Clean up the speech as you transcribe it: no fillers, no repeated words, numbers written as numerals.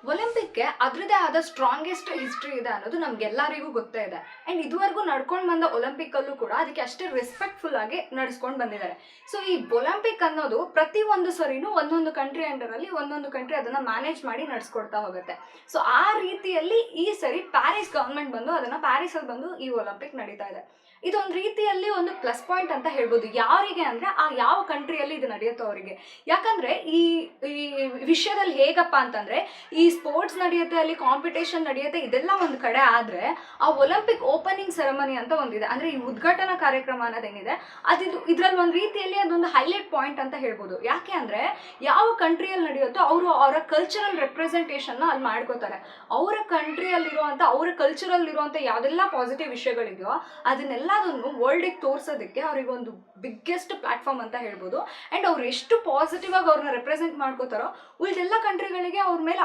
ಒಲಿಂಪಿಕ್‌ಗೆ ಅದ್ರದ್ದೇ ಆದ strongest history ಇದೆ ಅನ್ನೋದು ನಮ್ಗೆಲ್ಲರಿಗೂ ಗೊತ್ತೇ ಇದೆ. ಆ್ಯಂಡ್ ಇದುವರೆಗೂ ನಡ್ಕೊಂಡು ಬಂದ ಒಲಿಂಪಿಕ್ಕಲ್ಲೂ ಕೂಡ ಅದಕ್ಕೆ ಅಷ್ಟೇ ರೆಸ್ಪೆಕ್ಟ್‌ಫುಲ್ ಆಗಿ ನಡೆಸ್ಕೊಂಡು ಬಂದಿದ್ದಾರೆ. ಸೊ ಈ ಒಲಿಂಪಿಕ್ ಅನ್ನೋದು ಪ್ರತಿ ಒಂದು ಸರಿನೂ ಒಂದೊಂದು ಕಂಟ್ರಿ ಅಂಡರಲ್ಲಿ ಒಂದೊಂದು ಕಂಟ್ರಿ ಅದನ್ನ ಮ್ಯಾನೇಜ್ ಮಾಡಿ ನಡೆಸ್ಕೊಡ್ತಾ ಹೋಗುತ್ತೆ. ಸೊ ಆ ರೀತಿಯಲ್ಲಿ ಈ ಸರಿ ಪ್ಯಾರಿಸ್ ಗವರ್ನ್ಮೆಂಟ್ ಬಂದು ಅದನ್ನ ಪ್ಯಾರಿಸಲ್ಲಿ ಬಂದು ಈ ಒಲಿಂಪಿಕ್ ನಡೀತಾ ಇದೆ. ಇದೊಂದು ರೀತಿಯಲ್ಲಿ ಒಂದು ಪ್ಲಸ್ ಪಾಯಿಂಟ್ ಅಂತ ಹೇಳ್ಬೋದು. ಯಾರಿಗೆ ಅಂದ್ರೆ ಆ ಯಾವ ಕಂಟ್ರಿಯಲ್ಲಿ ಇದು ನಡೆಯುತ್ತೋ ಅವರಿಗೆ. ಯಾಕಂದ್ರೆ ಈ ಈ ವಿಷಯದಲ್ಲಿ ಹೇಗಪ್ಪ ಅಂತಂದ್ರೆ ಈ ಸ್ಪೋರ್ಟ್ಸ್ ನಡೆಯುತ್ತೆ, ಅಲ್ಲಿ ಕಾಂಪಿಟೇಷನ್ ನಡೆಯುತ್ತೆ, ಇದೆಲ್ಲ ಒಂದು ಕಡೆ ಆದ್ರೆ ಆ ಒಲಿಂಪಿಕ್ ಓಪನಿಂಗ್ ಸೆರೆಮನಿ ಅಂತ ಒಂದಿದೆ. ಅಂದ್ರೆ ಈ ಉದ್ಘಾಟನಾ ಕಾರ್ಯಕ್ರಮ ಅನ್ನೋದೇನಿದೆ ಇದ್ರಲ್ಲಿ ಒಂದು ರೀತಿಯಲ್ಲಿ ಅದೊಂದು ಹೈಲೈಟ್ ಪಾಯಿಂಟ್ ಅಂತ ಹೇಳ್ಬೋದು. ಯಾಕೆ ಅಂದ್ರೆ ಯಾವ ಕಂಟ್ರಿಯಲ್ಲಿ ನಡೆಯುತ್ತೋ ಅವರು ಅವರ ಕಲ್ಚರಲ್ ರೆಪ್ರೆಸೆಂಟೇಷನ್ ಅಲ್ಲಿ ಮಾಡ್ಕೋತಾರೆ. ಅವರ ಕಂಟ್ರಿಯಲ್ಲಿರುವಂತ ಅವರ ಕಲ್ಚರಲ್ ಇರುವಂತ ಯಾವ್ದೆಲ್ಲ ಪಾಸಿಟಿವ್ ವಿಷಯಗಳಿದೆಯೋ ಅದನ್ನೆಲ್ಲದನ್ನು ವರ್ಲ್ಡಿಗೆ ತೋರ್ಸೋದಕ್ಕೆ ಅವ್ರಿಗೆ ಒಂದು ಬಿಗ್ಗೆಸ್ಟ್ ಪ್ಲಾಟ್ಫಾರ್ಮ್ ಅಂತ ಹೇಳ್ಬೋದು. ಅಂಡ್ ಅವ್ರು ಎಷ್ಟು ಪಾಸಿಟಿವ್ ಆಗಿ ಅವ್ರನ್ನ ರೆಪ್ರೆಸೆಂಟ್ ಮಾಡ್ಕೋತಾರೋ ಉಳಿದೆಲ್ಲ ಕಂಟ್ರಿಗಳಿಗೆ ಅವ್ರ ಮೇಲೆ